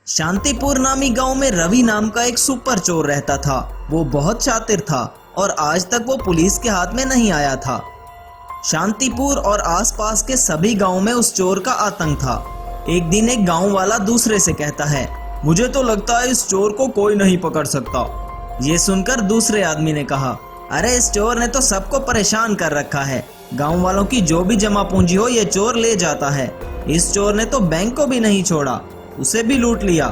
शांतिपुर नामी गांव में रवि नाम का एक सुपर चोर रहता था। वो बहुत शातिर था और आज तक वो पुलिस के हाथ में नहीं आया था। शांतिपुर और आसपास के सभी गांवों में उस चोर का आतंक था। एक दिन एक गांव वाला दूसरे से कहता है, मुझे तो लगता है इस चोर को कोई नहीं पकड़ सकता। ये सुनकर दूसरे आदमी ने कहा, अरे इस चोर ने तो सबको परेशान कर रखा है। गांव वालों की जो भी जमा पूंजी हो ये चोर ले जाता है। इस चोर ने तो बैंक को भी नहीं छोड़ा, उसे भी लूट लिया।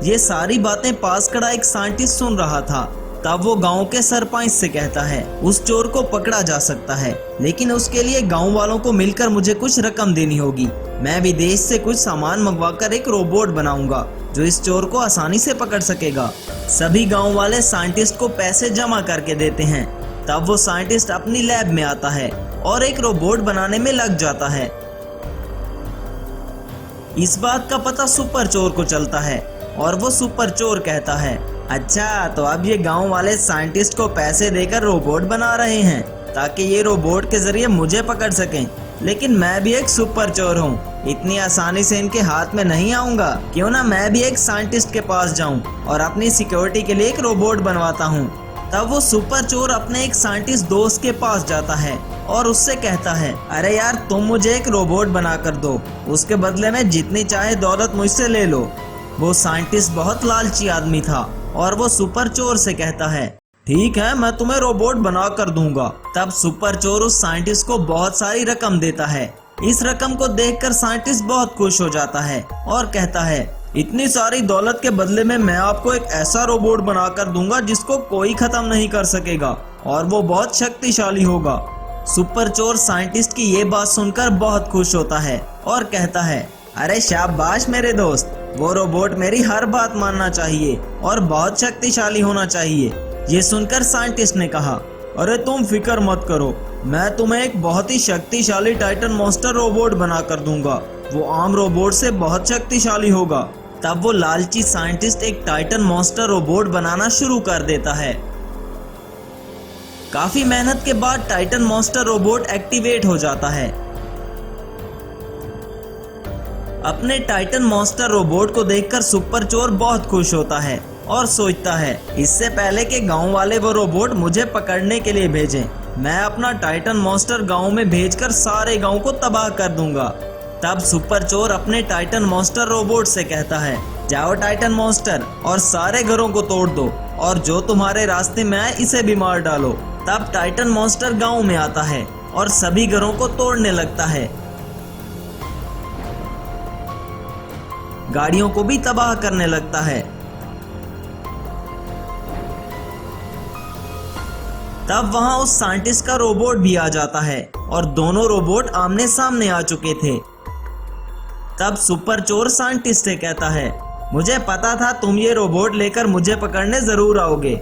ये सारी बातें पास खड़ा एक साइंटिस्ट सुन रहा था। तब वो गांव के सरपंच से कहता है, उस चोर को पकड़ा जा सकता है, लेकिन उसके लिए गांव वालों को मिलकर मुझे कुछ रकम देनी होगी। मैं विदेश से कुछ सामान मंगवाकर एक रोबोट बनाऊंगा जो इस चोर को आसानी से पकड़ सकेगा। सभी गांव वाले साइंटिस्ट को पैसे जमा करके देते हैं। तब वो साइंटिस्ट अपनी लैब में आता है और एक रोबोट बनाने में लग जाता है। इस बात का पता सुपर चोर को चलता है और वो सुपर चोर कहता है, अच्छा तो अब ये गांव वाले साइंटिस्ट को पैसे देकर रोबोट बना रहे हैं ताकि ये रोबोट के जरिए मुझे पकड़ सकें। लेकिन मैं भी एक सुपर चोर हूँ, इतनी आसानी से इनके हाथ में नहीं आऊंगा। क्यों ना मैं भी एक साइंटिस्ट के पास जाऊं और अपनी सिक्योरिटी के लिए एक रोबोट बनवाता हूँ। तब वो सुपर चोर अपने एक साइंटिस्ट दोस्त के पास जाता है और उससे कहता है, अरे यार तुम मुझे एक रोबोट बना कर दो, उसके बदले में जितनी चाहे दौलत मुझसे ले लो। वो साइंटिस्ट बहुत लालची आदमी था और वो सुपर चोर से कहता है, ठीक है मैं तुम्हें रोबोट बना कर दूंगा। तब सुपर चोर उस साइंटिस्ट को बहुत सारी रकम देता है। इस रकम को देखकर साइंटिस्ट बहुत खुश हो जाता है और कहता है, इतनी सारी दौलत के बदले में मैं आपको एक ऐसा रोबोट बना कर दूंगा जिसको कोई खत्म नहीं कर सकेगा और वो बहुत शक्तिशाली होगा। सुपर चोर साइंटिस्ट की ये बात सुनकर बहुत खुश होता है और कहता है, अरे शाबाश मेरे दोस्त, वो रोबोट मेरी हर बात मानना चाहिए और बहुत शक्तिशाली होना चाहिए। ये सुनकर साइंटिस्ट ने कहा, अरे तुम फिक्र मत करो, मैं तुम्हें एक बहुत ही शक्तिशाली टाइटन मॉन्स्टर रोबोट बना कर दूंगा। वो आम रोबोट से बहुत शक्तिशाली होगा। तब वो लालची साइंटिस्ट एक टाइटन मॉन्स्टर रोबोट बनाना शुरू कर देता है। काफी मेहनत के बाद टाइटन मॉन्स्टर रोबोट एक्टिवेट हो जाता है। अपने टाइटन मॉन्स्टर रोबोट को देखकर सुपर चोर बहुत खुश होता है और सोचता है, इससे पहले कि गांव वाले वो रोबोट मुझे पकड़ने के लिए भेजें, मैं अपना टाइटन मॉन्स्टर गांव में भेजकर सारे गांव को तबाह कर दूंगा। तब सुपर चोर अपने टाइटन मॉन्स्टर रोबोट से कहता है, जाओ टाइटन मॉन्स्टर और सारे घरों को तोड़ दो और जो तुम्हारे रास्ते में आए इसे भी मार डालो। तब टाइटन मॉन्स्टर गांव में आता है और सभी घरों को तोड़ने लगता है, गाड़ियों को भी तबाह करने लगता है। तब वहां उस साइंटिस्ट का रोबोट भी आ जाता है और दोनों रोबोट आमने सामने आ चुके थे। तब सुपर चोर साइंटिस्ट से कहता है, मुझे पता था तुम ये रोबोट लेकर मुझे पकड़ने जरूर आओगे।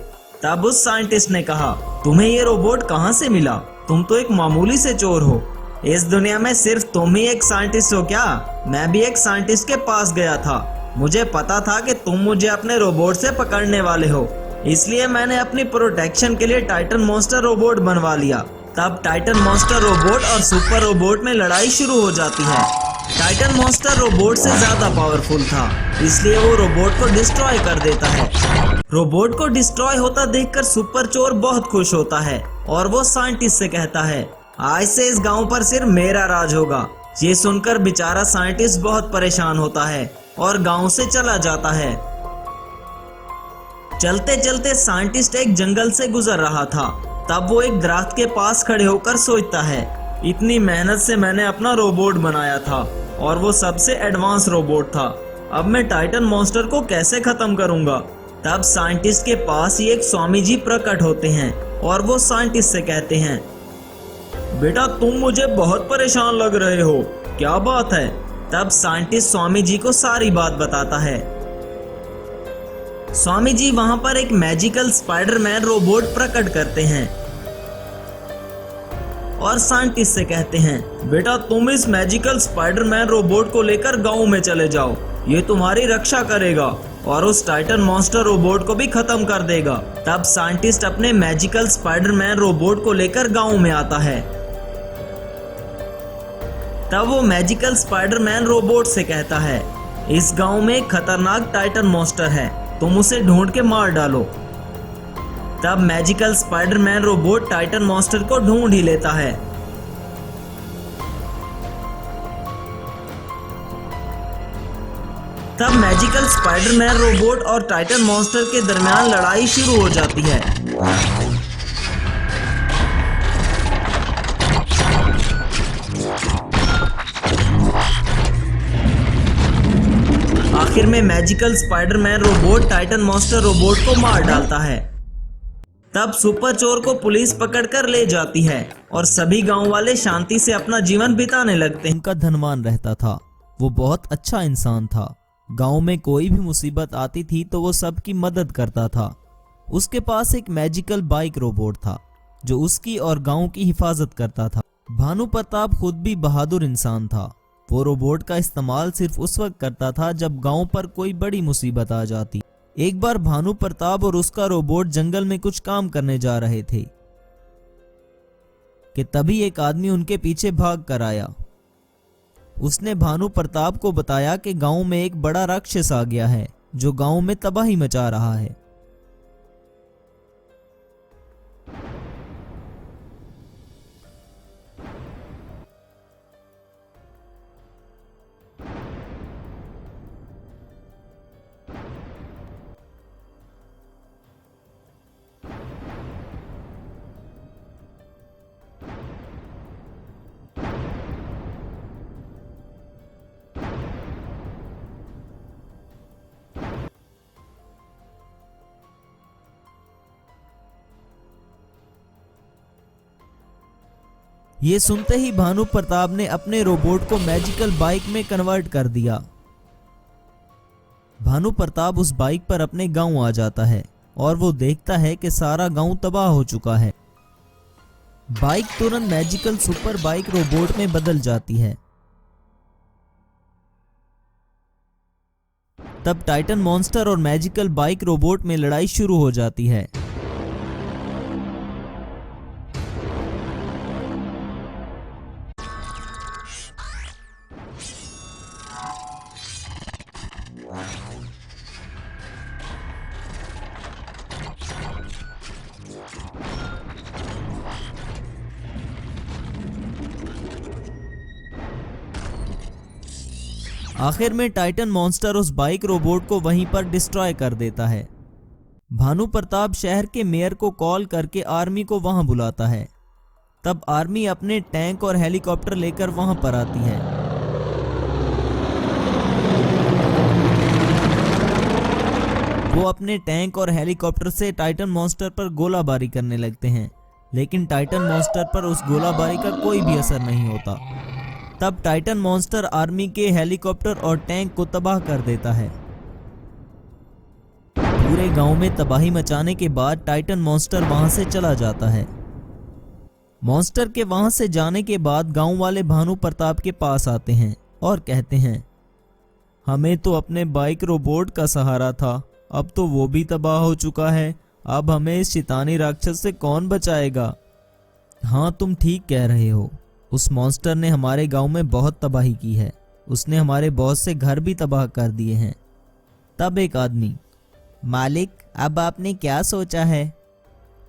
तब उस साइंटिस्ट ने कहा, तुम्हें ये रोबोट कहां से मिला? तुम तो एक मामूली से चोर हो। इस दुनिया में सिर्फ तुम ही एक साइंटिस्ट हो क्या? मैं भी एक साइंटिस्ट के पास गया था। मुझे पता था कि तुम मुझे अपने रोबोट से पकड़ने वाले हो, इसलिए मैंने अपनी प्रोटेक्शन के लिए टाइटन मॉन्स्टर रोबोट बनवा लिया। तब टाइटन मॉन्स्टर रोबोट और सुपर रोबोट में लड़ाई शुरू हो जाती है। टाइटन मॉन्स्टर रोबोट से ज्यादा पावरफुल था, इसलिए वो रोबोट को डिस्ट्रॉय कर देता है। रोबोट को डिस्ट्रॉय होता देखकर सुपर चोर बहुत खुश होता है और वो साइंटिस्ट से कहता है, आज से इस गांव पर सिर्फ मेरा राज होगा। ये सुनकर बेचारा साइंटिस्ट बहुत परेशान होता है और गांव से चला जाता है। चलते चलते साइंटिस्ट एक जंगल से गुजर रहा था। तब वो एक दरख्त के पास खड़े होकर सोचता है, इतनी मेहनत से मैंने अपना रोबोट बनाया था और वो सबसे एडवांस रोबोट था। अब मैं टाइटन मॉन्स्टर को कैसे खत्म करूंगा? तब साइंटिस्ट के पास ही एक स्वामी जी प्रकट होते हैं और वो साइंटिस्ट से कहते हैं, बेटा तुम मुझे बहुत परेशान लग रहे हो, क्या बात है? तब साइंटिस्ट स्वामी जी को सारी बात बताता है। स्वामी जी वहां पर एक मैजिकल स्पाइडरमैन रोबोट प्रकट करते हैं और साइंटिस्ट से कहते हैं, बेटा तुम इस मैजिकल स्पाइडरमैन रोबोट को लेकर गांव में चले जाओ, ये तुम्हारी रक्षा करेगा और उस टाइटन मॉन्स्टर रोबोट को भी खत्म कर देगा। तब साइंटिस्ट अपने मैजिकल स्पाइडरमैन रोबोट को लेकर गांव में आता है। तब वो मैजिकल स्पाइडरमैन रोबोट से कहता है, इस गांव में एक खतरनाक टाइटन मॉन्स्टर है, तुम उसे ढूंढ के मार डालो। तब magical Spiderman robot Titan monster को ढूंढ ही लेता है। तब मैजिकल स्पाइडरमैन रोबोट और टाइटन मॉन्स्टर के दरमियान लड़ाई शुरू हो जाती है। आखिर में magical Spiderman robot Titan monster robot को मार डालता है। तब सुपर चोर को पुलिस पकड़कर ले जाती है और सभी गांव वाले शांति से अपना जीवन बिताने लगते हैं। उनका धनवान रहता था, वो बहुत अच्छा इंसान था। गांव में कोई भी मुसीबत आती थी तो वो सबकी मदद करता था। उसके पास एक मैजिकल बाइक रोबोट था जो उसकी और गांव की हिफाजत करता था। भानु प्रताप खुद भी बहादुर इंसान था। वो रोबोट का इस्तेमाल सिर्फ उस वक्त करता था जब गांव पर कोई बड़ी मुसीबत आ जाती। एक बार भानु प्रताप और उसका रोबोट जंगल में कुछ काम करने जा रहे थे कि तभी एक आदमी उनके पीछे भाग कर आया। उसने भानु प्रताप को बताया कि गांव में एक बड़ा राक्षस आ गया है जो गांव में तबाही मचा रहा है। ये सुनते ही भानु प्रताप ने अपने रोबोट को मैजिकल बाइक में कन्वर्ट कर दिया। भानु प्रताप उस बाइक पर अपने गांव आ जाता है और वो देखता है कि सारा गांव तबाह हो चुका है। बाइक तुरंत मैजिकल सुपर बाइक रोबोट में बदल जाती है। तब टाइटन मॉन्स्टर और मैजिकल बाइक रोबोट में लड़ाई शुरू हो जाती है। आखिर में टाइटन मॉन्स्टर उस बाइक रोबोट को वहीं पर डिस्ट्रॉय कर देता है। भानु प्रताप शहर के मेयर को कॉल करके आर्मी को वहां बुलाता है। तब आर्मी अपने टैंक और हेलीकॉप्टर लेकर वहां पर आती है। वो अपने टैंक और हेलीकॉप्टर से टाइटन मॉन्स्टर पर गोलाबारी करने लगते हैं, लेकिन टाइटन मॉन्स्टर पर उस गोलाबारी का कोई भी असर नहीं होता। तब टाइटन मॉन्स्टर आर्मी के हेलीकॉप्टर और टैंक को तबाह कर देता है। पूरे गांव में तबाही मचाने के बाद टाइटन मॉन्स्टर वहां से चला जाता है। मॉन्स्टर के वहां से जाने के बाद गांव वाले भानु प्रताप के पास आते हैं और कहते हैं, हमें तो अपने बाइक रोबोट का सहारा था, अब तो वो भी तबाह हो चुका है। अब हमें इस शैतानी राक्षस से कौन बचाएगा? हाँ, तुम ठीक कह रहे हो। उस मॉन्स्टर ने हमारे गांव में बहुत तबाही की है। उसने हमारे बहुत से घर भी तबाह कर दिए हैं। तब एक आदमी, मालिक, अब आपने क्या सोचा है?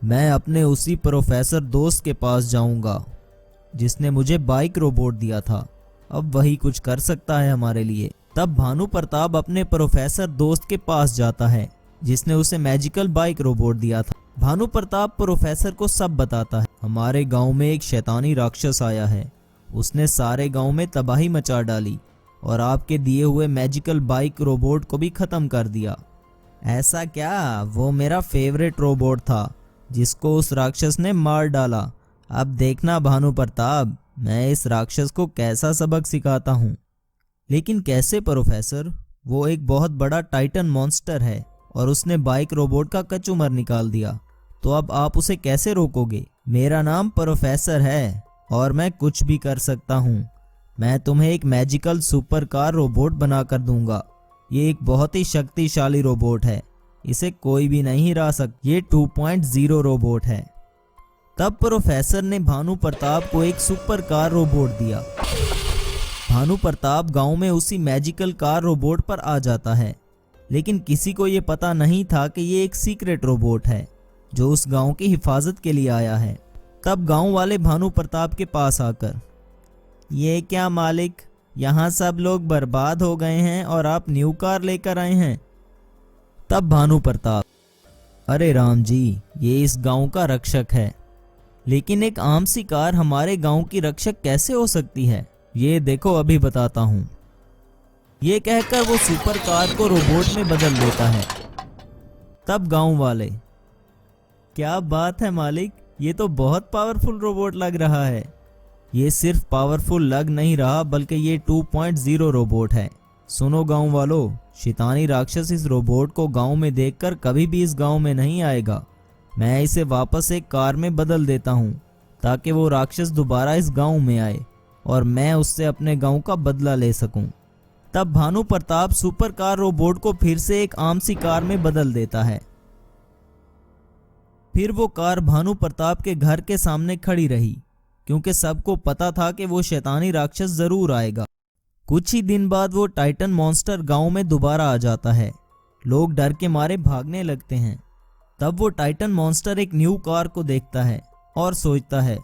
मैं अपने उसी प्रोफेसर दोस्त के पास जाऊंगा जिसने मुझे बाइक रोबोट दिया था। अब वही कुछ कर सकता है हमारे लिए। तब भानु प्रताप अपने प्रोफेसर दोस्त के पास जाता है जिसने उसे मैजिकल बाइक रोबोट दिया था। भानु प्रताप प्रोफेसर को सब बताता है। हमारे गांव में एक शैतानी राक्षस आया है, उसने सारे गांव में तबाही मचा डाली और आपके दिए हुए मैजिकल बाइक रोबोट को भी खत्म कर दिया। ऐसा क्या? वो मेरा फेवरेट रोबोट था जिसको उस राक्षस ने मार डाला। अब देखना भानु प्रताप, मैं इस राक्षस को कैसा सबक सिखाता हूँ। लेकिन कैसे प्रोफेसर? वो एक बहुत बड़ा टाइटन मॉन्स्टर है और उसने बाइक रोबोट का कचूमर निकाल दिया, तो अब आप उसे कैसे रोकोगे? मेरा नाम प्रोफेसर है और मैं कुछ भी कर सकता हूँ। मैं तुम्हें एक मैजिकल सुपर कार रोबोट बनाकर दूंगा। ये एक बहुत ही शक्तिशाली रोबोट है, इसे कोई भी नहीं हरा सकता। ये 2.0 रोबोट है। तब प्रोफेसर ने भानु प्रताप को एक सुपर कार रोबोट दिया। भानु प्रताप गांव में उसी मैजिकल कार रोबोट पर आ जाता है, लेकिन किसी को ये पता नहीं था कि ये एक सीक्रेट रोबोट है जो उस गांव की हिफाजत के लिए आया है। तब गांव वाले भानु प्रताप के पास आकर, ये क्या मालिक, यहाँ सब लोग बर्बाद हो गए हैं और आप न्यू कार लेकर आए हैं। तब भानु प्रताप, अरे राम जी, ये इस गांव का रक्षक है, लेकिन एक आम सी कार हमारे गांव की रक्षक कैसे हो सकती है, ये देखो अभी बताता हूँ। ये कहकर वो सुपर कार को रोबोट में बदल देता है। तब गांव वाले, क्या बात है मालिक, ये तो बहुत पावरफुल रोबोट लग रहा है। ये सिर्फ पावरफुल लग नहीं रहा बल्कि ये 2.0 रोबोट है। सुनो गांव वालों, शैतानी राक्षस इस रोबोट को गांव में देखकर कभी भी इस गांव में नहीं आएगा। मैं इसे वापस एक कार में बदल देता हूँ ताकि वो राक्षस दोबारा इस गांव में आए और मैं उससे अपने गांव का बदला ले सकूं। तब Bhanu Pratap super car robot को फिर से एक आम सी कार में बदल देता है। फिर वो कार भानु प्रताप के घर के सामने खड़ी रही, क्योंकि सबको पता था कि वो शैतानी राक्षस जरूर आएगा। कुछ ही दिन बाद वो टाइटन मॉन्स्टर गांव में दोबारा आ जाता है। लोग डर के मारे भागने लगते हैं। तब वो टाइटन मॉन्स्टर एक न्यू कार को देखता है और सोचता है,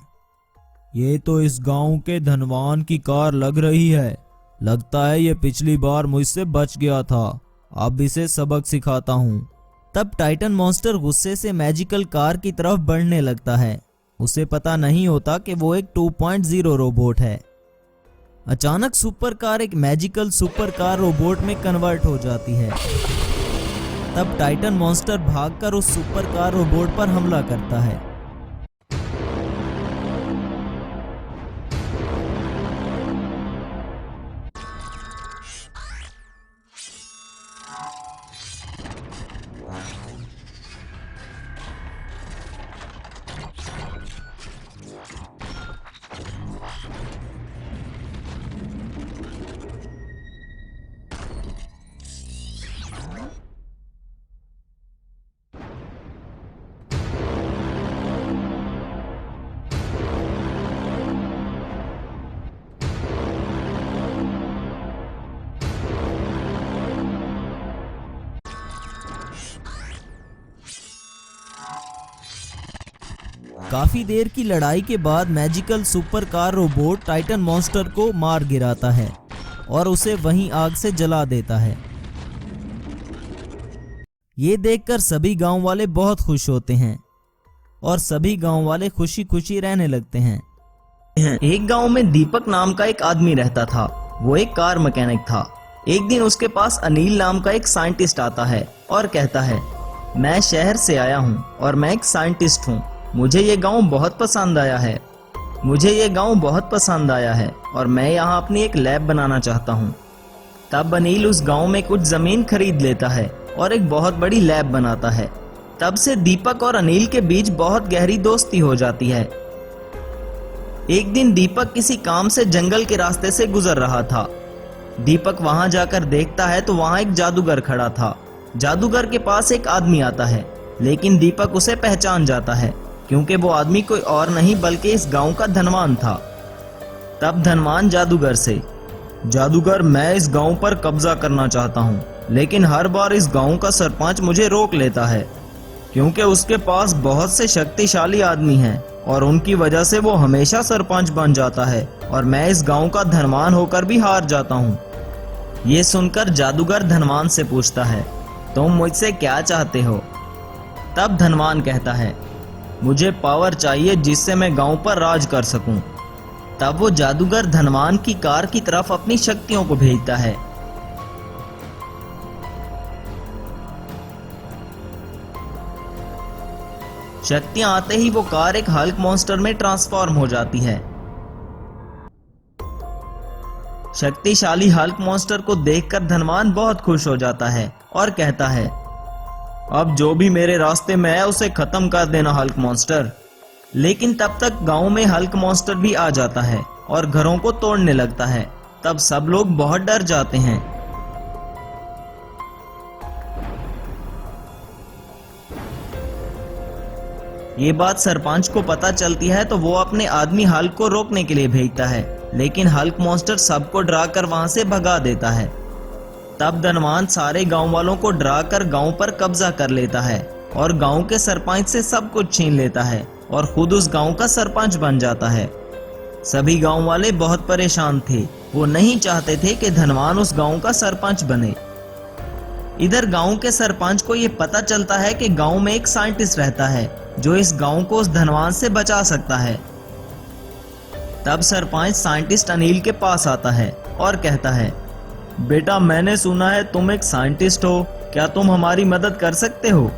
ये तो इस गांव के धनवान की कार लग रही है। लगता है ये पिछली बार मुझसे बच गया था, अब इसे सबक सिखाता हूँ। तब टाइटन मॉन्स्टर गुस्से से मैजिकल कार की तरफ बढ़ने लगता है। उसे पता नहीं होता कि वो एक 2.0 रोबोट है। अचानक सुपर कार एक मैजिकल सुपर कार रोबोट में कन्वर्ट हो जाती है। तब टाइटन मॉन्स्टर भागकर उस सुपर कार रोबोट पर हमला करता है। काफी देर की लड़ाई के बाद magical super car robot Titan monster को मार गिराता है और उसे वहीं आग से जला देता है। ये देखकर सभी गांव वाले बहुत खुश होते हैं और सभी गांव वाले खुशी खुशी रहने लगते हैं। एक गांव में दीपक नाम का एक आदमी रहता था। वो एक कार मैकेनिक था। एक दिन उसके पास अनिल नाम का एक साइंटिस्ट आता है और कहता है, मैं शहर से आया हूँ और मैं एक साइंटिस्ट हूँ। मुझे ये गांव बहुत पसंद आया है और मैं यहाँ अपनी एक लैब बनाना चाहता हूँ। तब अनिल उस गांव में कुछ जमीन खरीद लेता है और एक बहुत बड़ी लैब बनाता है। तब से दीपक और अनिल के बीच बहुत गहरी दोस्ती हो जाती है। एक दिन दीपक किसी काम से जंगल के रास्ते से गुजर रहा था। दीपक वहां जाकर देखता है तो वहां एक जादूगर खड़ा था। जादूगर के पास एक आदमी आता है, लेकिन दीपक उसे पहचान जाता है क्योंकि वो आदमी कोई और नहीं बल्कि इस गांव का धनवान था। तब धनवान जादूगर से, जादूगर, मैं इस गांव पर कब्जा करना चाहता हूँ, लेकिन हर बार इस गांव का सरपंच मुझे रोक लेता है क्योंकि उसके पास बहुत से शक्तिशाली आदमी हैं और उनकी वजह से वो हमेशा सरपंच बन जाता है और मैं इस गांव का धनवान होकर भी हार जाता हूँ। ये सुनकर जादूगर धनवान से पूछता है, तुम मुझसे क्या चाहते हो? तब धनवान कहता है, मुझे पावर चाहिए जिससे मैं गांव पर राज कर सकूं। तब वो जादूगर धनवान की कार की तरफ अपनी शक्तियों को भेजता है। शक्तियां आते ही वो कार एक हल्क मॉन्स्टर में ट्रांसफॉर्म हो जाती है। शक्तिशाली हल्क मॉन्स्टर को देखकर धनवान बहुत खुश हो जाता है और कहता है, अब जो भी मेरे रास्ते में है उसे खत्म कर देना हल्क मॉन्स्टर। लेकिन तब तक गांव में हल्क मॉन्स्टर भी आ जाता है और घरों को तोड़ने लगता है। तब सब लोग बहुत डर जाते हैं। ये बात सरपंच को पता चलती है तो वो अपने आदमी हल्क को रोकने के लिए भेजता है, लेकिन हल्क मॉन्स्टर सबको डरा कर वहां से भगा देता है। तब धनवान सारे गांव वालों को डरा कर गांव पर कब्जा कर लेता है और गांव के सरपंच से सब कुछ छीन लेता है और खुद उस गांव का सरपंच बन जाता है। सभी गांव वाले बहुत परेशान थे, वो नहीं चाहते थे कि धनवान उस गांव का सरपंच बने। इधर गांव के सरपंच को ये पता चलता है कि गांव में एक साइंटिस्ट रहता है जो इस गांव को उस धनवान से बचा सकता है। तब सरपंच साइंटिस्ट अनिल के पास आता है और कहता है, बेटा मैंने सुना है तुम एक साइंटिस्ट हो, क्या तुम हमारी मदद कर सकते हो?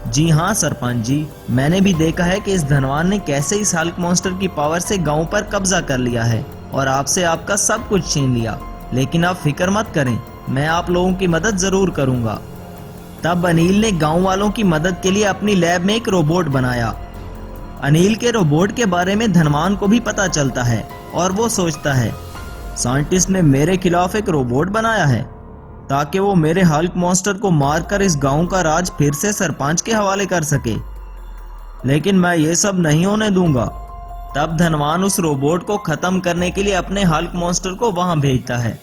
जी हाँ सरपंच जी, मैंने भी देखा है कि इस धनवान ने कैसे इस हल्क मॉन्स्टर की पावर से गांव पर कब्जा कर लिया है और आपसे आपका सब कुछ छीन लिया, लेकिन आप फिक्र मत करें, मैं आप लोगों की मदद जरूर करूंगा। तब अनिल ने गांव वालों की मदद के लिए अपनी लैब में एक रोबोट बनाया। अनिल के रोबोट के बारे में धनवान को भी पता चलता है और वो सोचता है, साइंटिस्ट ने मेरे खिलाफ एक रोबोट बनाया है ताकि वो मेरे हल्क मॉन्स्टर को मारकर इस गांव का राज फिर से सरपंच के हवाले कर सके, लेकिन मैं ये सब नहीं होने दूंगा। तब धनवान उस रोबोट को खत्म करने के लिए अपने हल्क मॉन्स्टर को वहां भेजता है।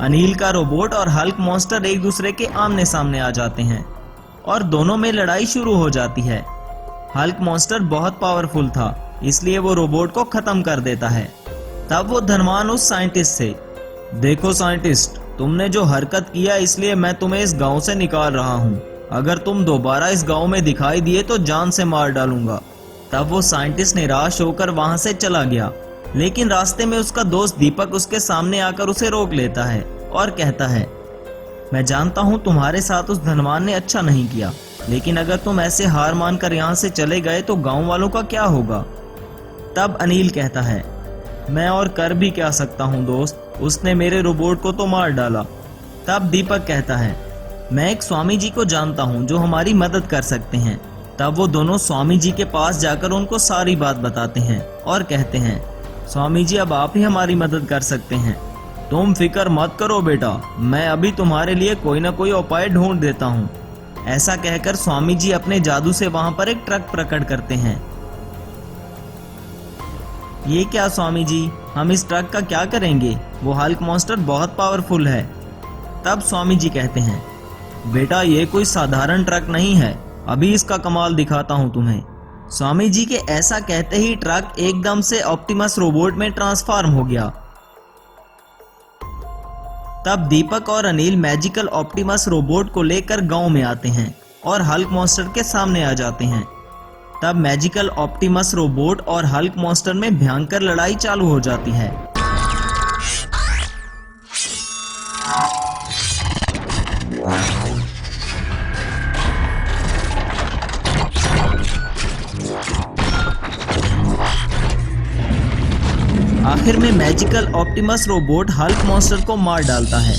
अनिल का रोबोट और हल्क मॉन्स्टर एक दूसरे के आमने सामने आ जाते हैं और दोनों में लड़ाई शुरू हो जाती है। हल्क मॉन्स्टर बहुत पावरफुल था, इसलिए वो रोबोट को खत्म कर देता है। तब वो धनवान उस साइंटिस्ट से, देखो साइंटिस्ट, तुमने जो हरकत किया इसलिए मैं तुम्हें इस गांव से निकाल रहा हूँ, अगर तुम दोबारा इस गांव में दिखाई दिए तो जान से मार डालूंगा। तब वो साइंटिस्ट निराश होकर वहां से चला गया, लेकिन रास्ते में उसका दोस्त दीपक उसके सामने आकर उसे रोक लेता है और कहता है, मैं जानता हूँ तुम्हारे साथ उस धनवान ने अच्छा नहीं किया, लेकिन अगर तुम ऐसे हार मानकर यहाँ से चले गए तो गांव वालों का क्या होगा? तब अनिल कहता है, मैं और कर भी क्या सकता हूँ दोस्त, उसने मेरे रोबोट को तो मार डाला। तब दीपक कहता है, मैं एक स्वामी जी को जानता हूँ जो हमारी मदद कर सकते हैं। तब वो दोनों स्वामी जी के पास जाकर उनको सारी बात बताते हैं और कहते हैं, स्वामी जी अब आप ही हमारी मदद कर सकते हैं, तुम फिक्र मत करो बेटा, मैं अभी तुम्हारे लिए कोई ना कोई उपाय ढूंढ देता हूँ। ऐसा कहकर स्वामी जी अपने जादू से वहां पर एक ट्रक प्रकट करते हैं। ये क्या स्वामी जी, हम इस ट्रक का क्या करेंगे? वो हल्क मॉन्स्टर बहुत पावरफुल है। तब स्वामी जी कहते हैं, बेटा ये कोई साधारण ट्रक नहीं है, अभी इसका कमाल दिखाता हूं तुम्हें। स्वामी जी के ऐसा कहते ही ट्रक एकदम से ऑप्टिमस रोबोट में ट्रांसफॉर्म हो गया। तब दीपक और अनिल मैजिकल ऑप्टिमस रोबोट को लेकर गांव में आते हैं और हल्क मॉन्स्टर के सामने आ जाते हैं। तब मैजिकल ऑप्टिमस रोबोट और हल्क मॉन्स्टर में भयंकर लड़ाई चालू हो जाती है। आखिर में magical Optimus robot Hulk monster को मार डालता है।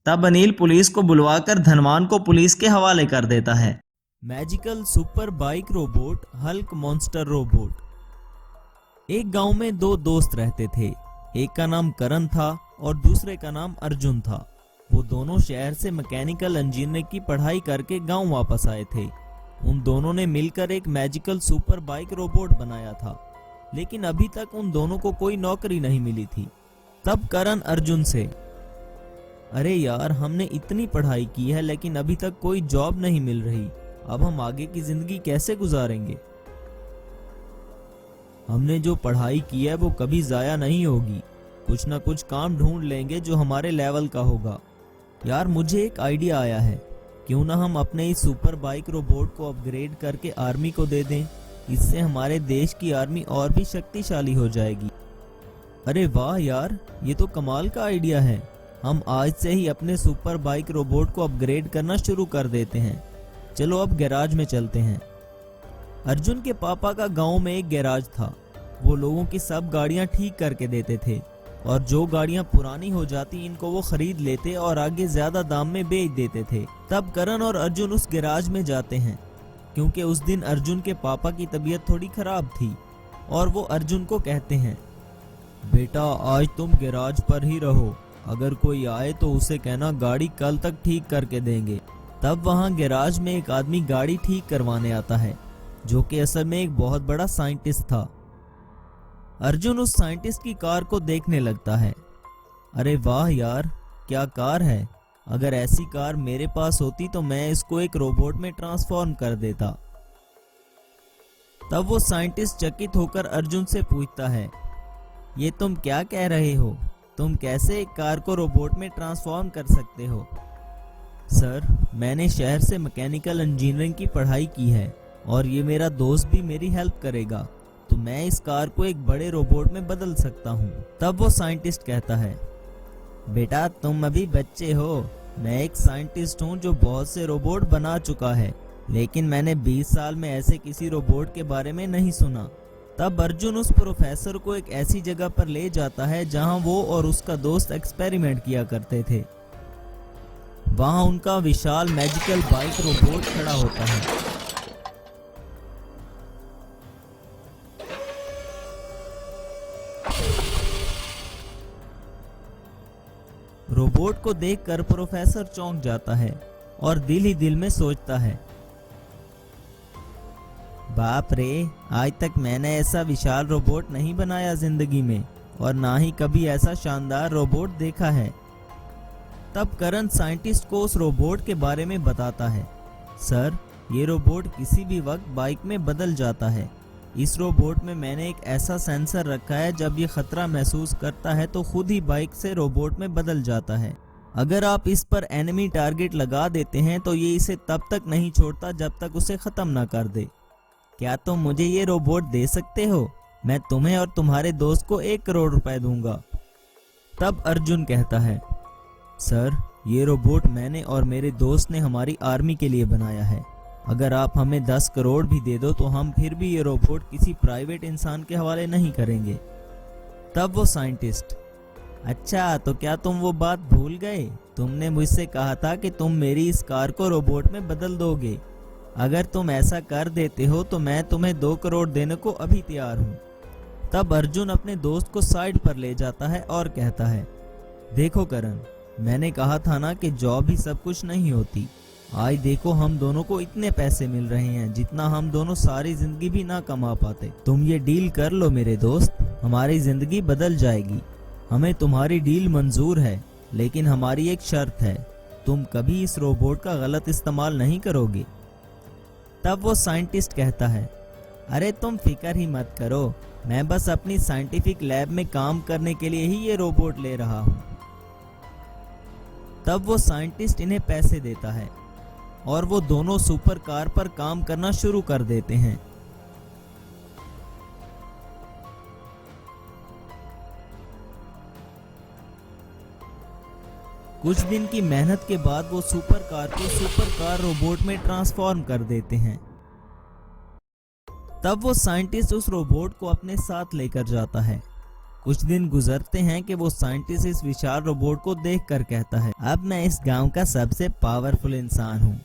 तब अनिल पुलिस को बुलवाकर धनवान को पुलिस के हवाले कर देता है। Magical super bike robot Hulk monster robot. एक गांव में दो दोस्त रहते थे, एक का नाम करण था और दूसरे का नाम अर्जुन था। वो दोनों शहर से मैकेनिकल इंजीनियरिंग की पढ़ाई करके गांव वापस आए थे। उन दोनों ने मिलकर एक मैजिकल सुपर बाइक रोबोट बनाया था, लेकिन अभी तक उन दोनों को कोई नौकरी नहीं मिली थी। तब करण अर्जुन से, अरे यार हमने इतनी पढ़ाई की है लेकिन अभी तक कोई जॉब नहीं मिल रही, अब हम आगे की जिंदगी कैसे गुजारेंगे? हमने जो पढ़ाई की है वो कभी जाया नहीं होगी, कुछ ना कुछ काम ढूंढ लेंगे जो हमारे लेवल का होगा। यार मुझे एक आइडिया आया है, क्यों ना हम अपने इस सुपर बाइक रोबोट को अपग्रेड करके आर्मी को दे दें, इससे हमारे देश की आर्मी और भी शक्तिशाली हो जाएगी। अरे वाह यार, ये तो कमाल का आइडिया है, हम आज से ही अपने सुपर बाइक रोबोट को अपग्रेड करना शुरू कर देते हैं। चलो अब गैराज में चलते हैं। अर्जुन के पापा का गांव में एक गैराज था, वो लोगों की सब गाड़ियां ठीक करके देते थे और जो गाड़ियां पुरानी हो जाती इनको वो खरीद लेते और आगे ज्यादा दाम में बेच देते थे। तब करण और अर्जुन उस गैराज में जाते हैं, क्योंकि उस दिन अर्जुन के पापा की तबीयत थोड़ी खराब थी और वो अर्जुन को कहते हैं, बेटा आज तुम गैराज पर ही रहो, अगर कोई आए तो उसे कहना गाड़ी कल तक ठीक करके देंगे। तब वहां गैराज में एक आदमी गाड़ी ठीक करवाने आता है, जो कि असल में एक बहुत बड़ा साइंटिस्ट था। अर्जुन उस साइंटिस्ट की कार को देखने लगता है। अरे वाह यार, क्या कार है। अगर ऐसी कार मेरे पास होती तो मैं इसको एक रोबोट में ट्रांसफॉर्म कर देता। तब वो साइंटिस्ट चकित होकर अर्जुन से पूछता है, ये तुम क्या कह रहे हो? तुम कैसे एक कार को रोबोट में ट्रांसफॉर्म कर सकते हो? सर, मैंने शहर से मैकेनिकल इंजीनियरिंग की पढ़ाई की है और ये मेरा दोस्त भी मेरी हेल्प करेगा, तो मैं इस कार को एक बड़े रोबोट में बदल सकता हूँ। तब वो साइंटिस्ट कहता है, बेटा तुम अभी बच्चे हो, मैं एक साइंटिस्ट हूँ जो बहुत से रोबोट बना चुका है, लेकिन मैंने 20 साल में ऐसे किसी रोबोट के बारे में नहीं सुना। तब अर्जुन उस प्रोफेसर को एक ऐसी जगह पर ले जाता है जहाँ वो और उसका दोस्त एक्सपेरिमेंट किया करते थे। वहाँ उनका विशाल मैजिकल बाइक रोबोट खड़ा होता है। रोबोट को देखकर प्रोफेसर चौंक जाता है और दिल ही दिल में सोचता है, बाप रे, आज तक मैंने ऐसा विशाल रोबोट नहीं बनाया जिंदगी में, और ना ही कभी ऐसा शानदार रोबोट देखा है। तब करण साइंटिस्ट को उस रोबोट के बारे में बताता है, सर, ये रोबोट किसी भी वक्त बाइक में बदल जाता है। इस रोबोट में मैंने एक ऐसा सेंसर रखा है, जब ये खतरा महसूस करता है तो खुद ही बाइक से रोबोट में बदल जाता है। अगर आप इस पर एनिमी टारगेट लगा देते हैं तो ये इसे तब तक नहीं छोड़ता जब तक उसे खत्म ना कर दे। क्या तुम मुझे ये रोबोट दे सकते हो? मैं तुम्हें और तुम्हारे दोस्त को 1 करोड़ रुपए दूंगा। तब अर्जुन कहता है, सर, ये रोबोट मैंने और मेरे दोस्त ने हमारी आर्मी के लिए बनाया है। अगर आप हमें 10 करोड़ भी दे दो तो हम फिर भी ये रोबोट किसी प्राइवेट इंसान के हवाले नहीं करेंगे। तब वो साइंटिस्ट, अच्छा, तो क्या तुम वो बात भूल गए? तुमने मुझसे कहा था कि तुम मेरी इस कार को रोबोट में बदल दोगे। अगर तुम ऐसा कर देते हो तो मैं तुम्हें 2 करोड़ देने को अभी तैयार हूँ। तब अर्जुन अपने दोस्त को साइड पर ले जाता है और कहता है, देखो करण, मैंने कहा था ना कि जॉब ही सब कुछ नहीं होती। आज देखो, हम दोनों को इतने पैसे मिल रहे हैं जितना हम दोनों सारी जिंदगी भी ना कमा पाते। तुम ये डील कर लो मेरे दोस्त, हमारी जिंदगी बदल जाएगी। हमें तुम्हारी डील मंजूर है, लेकिन हमारी एक शर्त है, तुम कभी इस रोबोट का गलत इस्तेमाल नहीं करोगे। तब वो साइंटिस्ट कहता है, अरे तुम फिक्र ही मत करो, मैं बस अपनी साइंटिफिक लैब में काम करने के लिए ही ये रोबोट ले रहा हूँ। तब वो साइंटिस्ट इन्हें पैसे देता है और वो दोनों सुपर कार पर काम करना शुरू कर देते हैं। कुछ दिन की मेहनत के बाद वो सुपर कार को सुपर कार रोबोट में ट्रांसफॉर्म कर देते हैं। तब वो साइंटिस्ट उस रोबोट को अपने साथ लेकर जाता है। कुछ दिन गुजरते हैं कि वो साइंटिस्ट इस विशाल रोबोट को देखकर कहता है, अब मैं इस गांव का सबसे पावरफुल इंसान हूँ,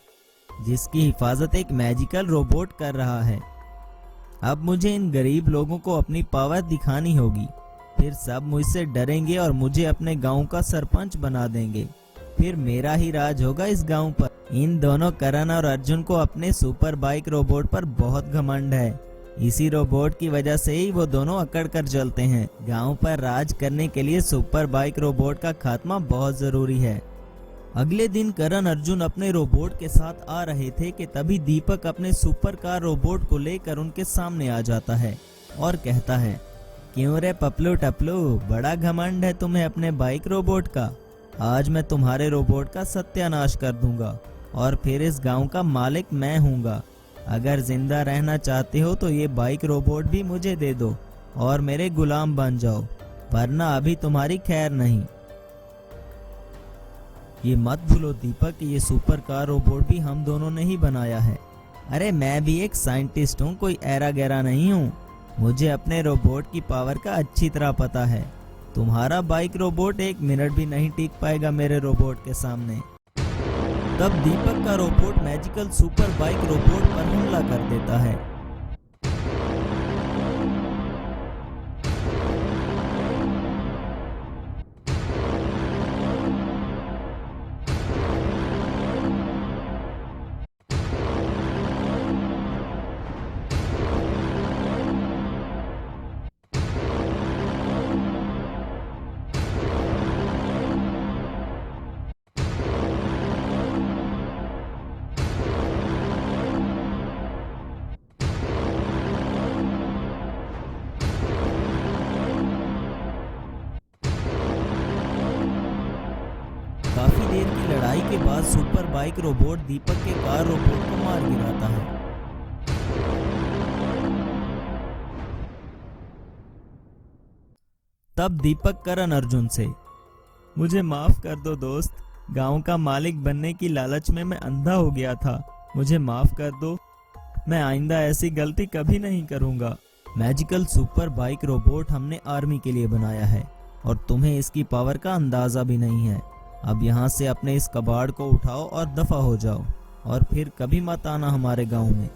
जिसकी हिफाजत एक मैजिकल रोबोट कर रहा है। अब मुझे इन गरीब लोगों को अपनी पावर दिखानी होगी, फिर सब मुझसे डरेंगे और मुझे अपने गांव का सरपंच बना देंगे। फिर मेरा ही राज होगा इस गांव पर। इन दोनों करण और अर्जुन को अपने सुपर बाइक रोबोट पर बहुत घमंड है। इसी रोबोट की वजह से ही वो दोनों अकड़ कर चलते हैं। गांव पर राज करने के लिए सुपर बाइक रोबोट का खात्मा बहुत जरूरी है। अगले दिन करण अर्जुन अपने रोबोट के साथ आ रहे थे कि तभी दीपक अपने सुपर कार रोबोट को लेकर उनके सामने आ जाता है और कहता है, क्यों रे पपलू टपलू, बड़ा घमंड है तुम्हें अपने बाइक रोबोट का। आज मैं तुम्हारे रोबोट का सत्यानाश कर दूंगा और फिर इस गांव का मालिक मैं हूँगा। अगर जिंदा रहना चाहते हो तो ये बाइक रोबोट भी मुझे दे दो और मेरे गुलाम बन जाओ, वरना अभी तुम्हारी खैर नहीं। ये मत भूलो दीपक कि ये सुपर कार रोबोट भी हम दोनों ने ही बनाया है। अरे मैं भी एक साइंटिस्ट हूँ, कोई ऐरा गैरा नहीं हूँ। मुझे अपने रोबोट की पावर का अच्छी तरह पता है। तुम्हारा बाइक रोबोट 1 मिनट भी नहीं टिक पाएगा मेरे रोबोट के सामने। तब दीपक का robot magical super bike robot पर हमला कर देता है। लड़ाई के बाद सुपर बाइक रोबोट दीपक के कार रोबोट को मार गिराता है। तब दीपक करण अर्जुन से, मुझे माफ कर दो दोस्त, गांव का मालिक बनने की लालच में मैं अंधा हो गया था, मुझे माफ कर दो, मैं आइंदा ऐसी गलती कभी नहीं करूंगा। मैजिकल सुपर बाइक रोबोट हमने आर्मी के लिए बनाया है और तुम्हें इसकी पावर का अंदाजा भी नहीं है। अब यहाँ से अपने इस कबाड़ को उठाओ और दफा हो जाओ और फिर कभी मत आना हमारे गांव में।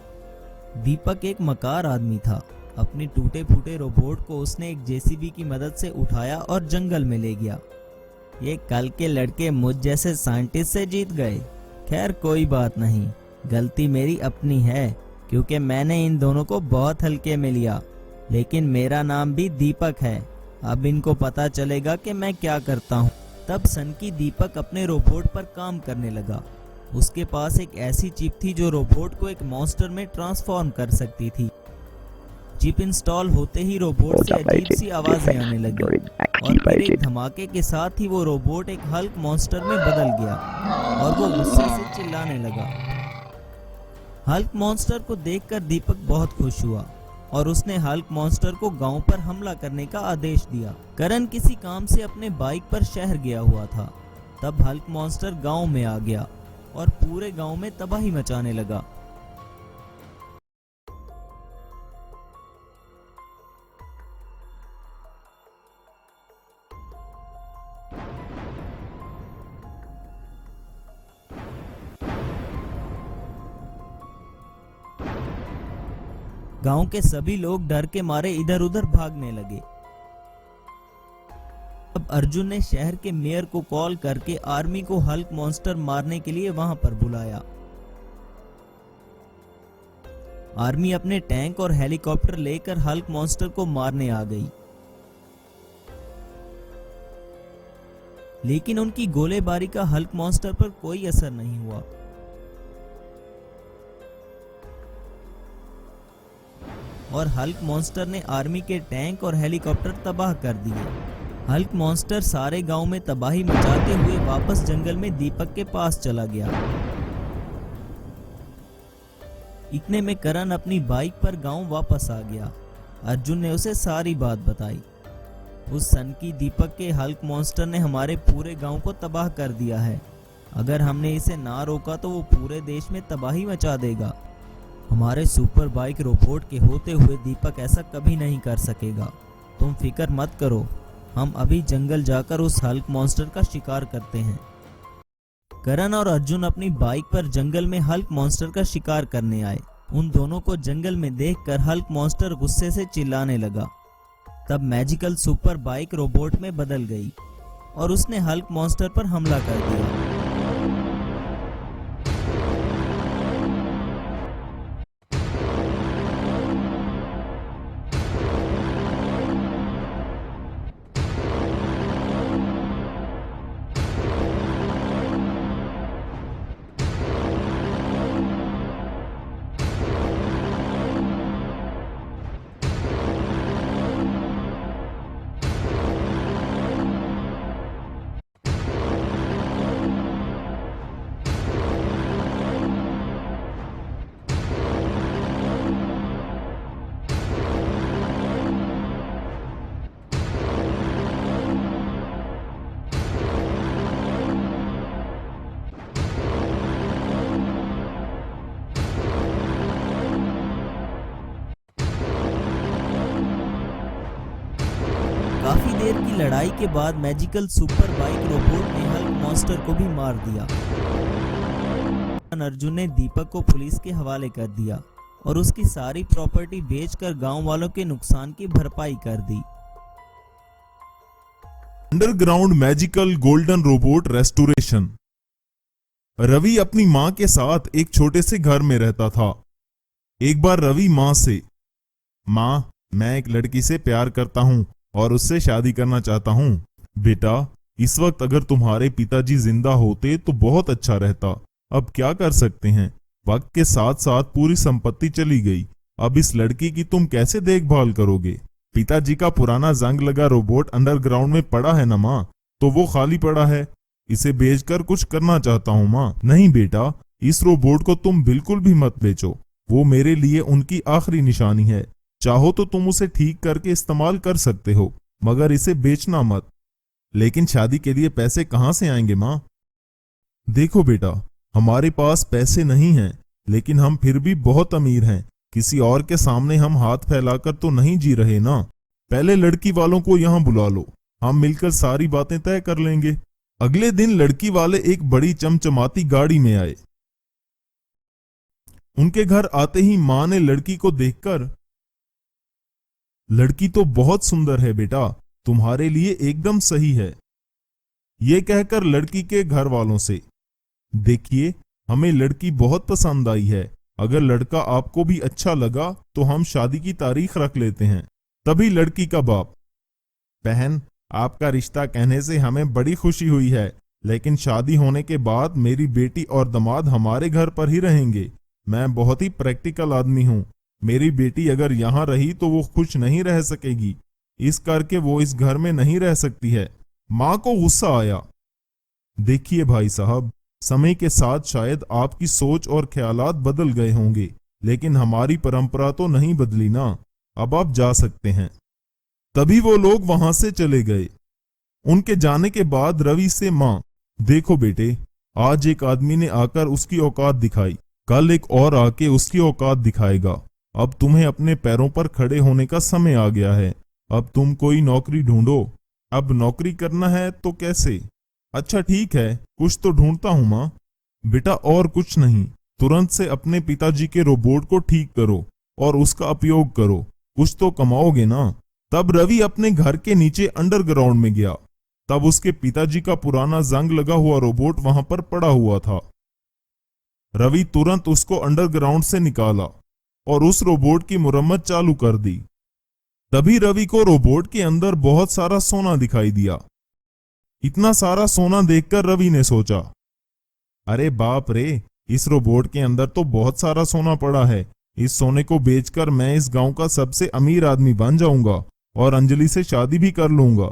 दीपक एक मकार आदमी था। अपनी टूटे फूटे रोबोट को उसने एक जेसीबी की मदद से उठाया और जंगल में ले गया। ये कल के लड़के मुझ जैसे साइंटिस्ट से जीत गए। खैर कोई बात नहीं, गलती मेरी अपनी है क्योंकि मैंने इन दोनों को बहुत हल्के में लिया, लेकिन मेरा नाम भी दीपक है। अब इनको पता चलेगा कि मैं क्या करता हूँ। तब सनकी दीपक अपने रोबोट पर काम करने लगा। उसके पास एक ऐसी चिप थी जो रोबोट को एक मॉन्स्टर में ट्रांसफॉर्म कर सकती थी। चिप इंस्टॉल होते ही रोबोट से अजीब सी आवाजें आने लगी और फिर एक धमाके के साथ ही वो रोबोट एक हल्क मॉन्स्टर में बदल गया और वो गुस्से से चिल्लाने लगा। हल्क मॉन्स्टर को देखकर दीपक बहुत खुश हुआ और उसने हल्क मॉन्स्टर को गांव पर हमला करने का आदेश दिया। करण किसी काम से अपने बाइक पर शहर गया हुआ था। तब हल्क मॉन्स्टर गांव में आ गया और पूरे गांव में तबाही मचाने लगा। गांव के सभी लोग डर के मारे इधर उधर भागने लगे। अब अर्जुन ने शहर के मेयर को कॉल करके आर्मी को हल्क मॉन्स्टर मारने के लिए वहां पर बुलाया। आर्मी अपने टैंक और हेलीकॉप्टर लेकर हल्क मॉन्स्टर को मारने आ गई, लेकिन उनकी गोलेबारी का हल्क मॉन्स्टर पर कोई असर नहीं हुआ। और हल्क मॉन्स्टर ने आर्मी के टैंक और हेलीकॉप्टर तबाह कर दिए। हल्क मॉन्स्टर सारे गांव में तबाही मचाते हुए वापस जंगल में दीपक के पास चला गया। इतने में करण अपनी बाइक पर गांव वापस आ गया। अर्जुन ने उसे सारी बात बताई। उस सनकी दीपक के हल्क मॉन्स्टर ने हमारे पूरे गांव को तबाह कर दिया है। अगर हमने इसे ना रोका तो वो पूरे देश में तबाही मचा देगा। हमारे सुपर बाइक रोबोट के होते हुए दीपक ऐसा कभी नहीं कर सकेगा। तुम फिक्र मत करो, हम अभी जंगल जाकर उस हल्क मॉन्स्टर का शिकार करते हैं। करण और अर्जुन अपनी बाइक पर जंगल में हल्क मॉन्स्टर का शिकार करने आए। उन दोनों को जंगल में देखकर हल्क मॉन्स्टर गुस्से से चिल्लाने लगा। तब मैजिकल सुपर बाइक रोबोट में बदल गई और उसने हल्क मॉन्स्टर पर हमला कर दिया। काफी देर की लड़ाई के बाद मैजिकल सुपर बाइक रोबोट ने हल्क मॉन्स्टर को भी मार दिया। अर्जुन ने दीपक को पुलिस के हवाले कर दिया और उसकी सारी प्रॉपर्टी बेचकर गांव वालों के नुकसान की भरपाई कर दी। Underground magical golden robot restoration. Ravi अपनी मां के साथ एक छोटे से घर में रहता था। एक बार रवि मां से, मां, मैं एक लड़की से प्यार करता हूं और उससे शादी करना चाहता हूं। बेटा, इस वक्त अगर तुम्हारे पिताजी जिंदा होते तो बहुत अच्छा रहता। अब क्या कर सकते हैं, वक्त के साथ साथ पूरी संपत्ति चली गई। अब इस लड़की की तुम कैसे देखभाल करोगे? पिताजी का पुराना जंग लगा रोबोट अंडरग्राउंड में पड़ा है ना मां, तो वो खाली पड़ा है। इसे बेचकर कुछ करना चाहता हूँ माँ। नहीं बेटा, इस रोबोट को तुम बिल्कुल भी मत बेचो। वो मेरे लिए उनकी आखिरी निशानी है। चाहो तो तुम उसे ठीक करके इस्तेमाल कर सकते हो, मगर इसे बेचना मत। लेकिन शादी के लिए पैसे कहाँ से आएंगे माँ? देखो बेटा, हमारे पास पैसे नहीं हैं, लेकिन हम फिर भी बहुत अमीर हैं। किसी और के सामने हम हाथ फैलाकर तो नहीं जी रहे ना। पहले लड़की वालों को यहाँ बुला लो, हम मिलकर सारी बातें तय कर लेंगे। अगले दिन लड़की वाले एक बड़ी चमचमाती गाड़ी में आए। उनके घर आते ही माँ ने लड़की को देखकर, लड़की तो बहुत सुंदर है बेटा, तुम्हारे लिए एकदम सही है। ये कहकर लड़की के घर वालों से, देखिए हमें लड़की बहुत पसंद आई है। अगर लड़का आपको भी अच्छा लगा तो हम शादी की तारीख रख लेते हैं। तभी लड़की का बाप, बहन आपका रिश्ता कहने से हमें बड़ी खुशी हुई है, लेकिन शादी होने के बाद मेरी बेटी और दामाद हमारे घर पर ही रहेंगे। मैं बहुत ही प्रैक्टिकल आदमी हूँ। मेरी बेटी अगर यहाँ रही तो वो खुश नहीं रह सकेगी, इस करके वो इस घर में नहीं रह सकती है। माँ को गुस्सा आया। देखिए भाई साहब, समय के साथ शायद आपकी सोच और ख्यालात बदल गए होंगे, लेकिन हमारी परंपरा तो नहीं बदली ना। अब आप जा सकते हैं। तभी वो लोग वहां से चले गए। उनके जाने के बाद रवि से माँ, देखो बेटे, आज एक आदमी ने आकर उसकी औकात दिखाई, कल एक और आके उसकी औकात दिखाएगा। अब तुम्हें अपने पैरों पर खड़े होने का समय आ गया है। अब तुम कोई नौकरी ढूंढो। अब नौकरी करना है तो कैसे? अच्छा ठीक है, कुछ तो ढूंढता हूं माँ। बेटा और कुछ नहीं, तुरंत से अपने पिताजी के रोबोट को ठीक करो और उसका उपयोग करो, कुछ तो कमाओगे ना। तब रवि अपने घर के नीचे अंडरग्राउंड में गया। तब उसके पिताजी का पुराना जंग लगा हुआ रोबोट वहां पर पड़ा हुआ था। रवि तुरंत उसको अंडरग्राउंड से निकाला और उस रोबोट की मुरम्मत चालू कर दी। तभी रवि को रोबोट के अंदर बहुत सारा सोना दिखाई दिया। इतना सारा सोना देखकर रवि ने सोचा, अरे बाप रे, इस रोबोट के अंदर तो बहुत सारा सोना पड़ा है। इस सोने को बेचकर मैं इस गांव का सबसे अमीर आदमी बन जाऊंगा और अंजलि से शादी भी कर लूंगा।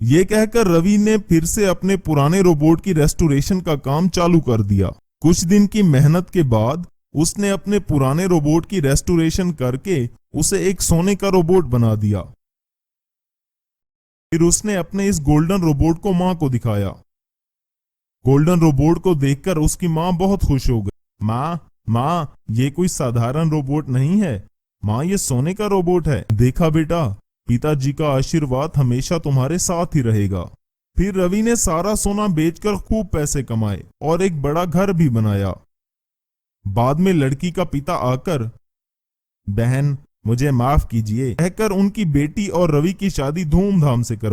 ये कहकर रवि ने फिर से अपने पुराने रोबोट की रेस्टोरेशन का काम चालू कर दिया। कुछ दिन की मेहनत के बाद उसने अपने पुराने रोबोट की रेस्टोरेशन करके उसे एक सोने का रोबोट बना दिया। फिर उसने अपने इस गोल्डन रोबोट को माँ को दिखाया। गोल्डन रोबोट को देखकर उसकी माँ बहुत खुश हो गई। माँ, ये कोई साधारण रोबोट नहीं है माँ, ये सोने का रोबोट है। देखा बेटा, पिताजी का आशीर्वाद हमेशा तुम्हारे साथ ही रहेगा। फिर रवि ने सारा सोना बेचकर खूब पैसे कमाए और एक बड़ा घर भी बनाया। बाद में लड़की का पिता आकर, बहन मुझे माफ कीजिए कहकर उनकी बेटी और रवि की शादी धूमधाम से करवा